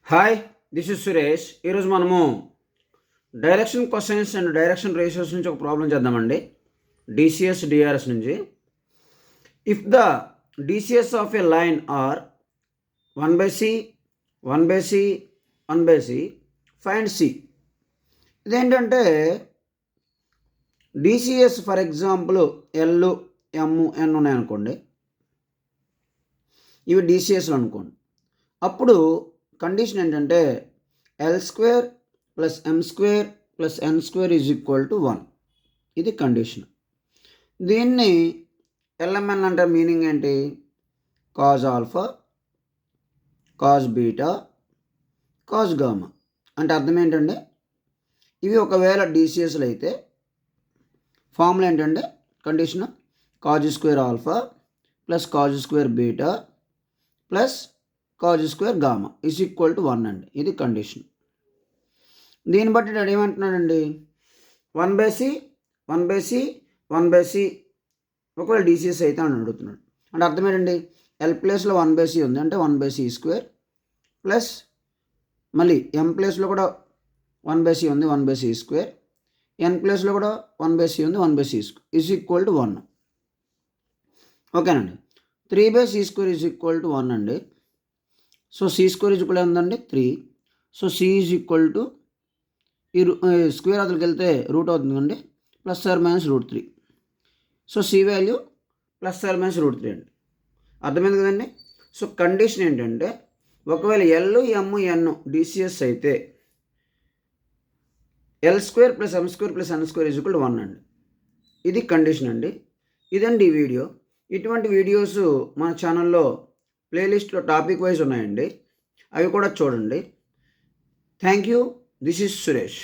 Hi, this is Suresh. ఈరోజు మనము direction questions and direction ratios నుంచి ఒక ప్రాబ్లం చేద్దామండి. డిసిఎస్ డిఆర్ఎస్ నుంచి. If the DCs of a line are 1/c 1/c 1/c find C. ఇదేంటంటే DCs for example L M N ఉన్నాయనుకోండి, ఇవి డిసిఎస్లు అనుకోండి. అప్పుడు కండిషన్ ఏంటంటే L² + M² + N² = 1. ఇది కండిషన్. దీన్ని LMN అంటే మీనింగ్ ఏంటి? Cause alpha, cause beta, cause gamma అంటే అర్థం ఏంటంటే, ఇవి ఒకవేళ డిసిఎస్లు అయితే ఫార్ములా ఏంటంటే condition cos² alpha plus cos² beta plus cos² gamma = 1 అండి. ఇది కండిషన్. దీన్ని బట్టి నేను ఏమంటున్నాడండి, 1/c 1/c 1/c ఒకవేళ డిసిఎస్ అయితే అని అడుగుతున్నాడు. అంటే అర్థం ఏంటండి, ఎల్ ప్లేస్లో 1/c ఉంది అంటే 1/c² ప్లస్ మళ్ళీ ఎం ప్లేస్లో కూడా 1/c ఉంది 1/c², ఎన్ ప్లేస్లో కూడా 1/c ఉంది 1/c² = 1. ఓకేనండి. 3/c² = 1 అండి. సో c² ఎంతండి 3. సో c ఈ స్క్వేర్ అతలికి వెళ్తే రూట్ అవుతుందండి, +or-√3. So c value +or-√3 అండి. అర్థమైంది కదండి. సో కండిషన్ ఏంటంటే, ఒకవేళ ఎల్ ఎమ్ ఎన్ డిసిఎస్ అయితే L² + M² + N² = 1 అండి. ఇది కండిషన్ అండి. ఇదండి ఈ వీడియో. ఇటువంటి వీడియోస్ మన ఛానల్లో ప్లేలిస్ట్లో టాపిక్ వైజ్ ఉన్నాయండి, అవి కూడా చూడండి. Thank you. This is Suresh.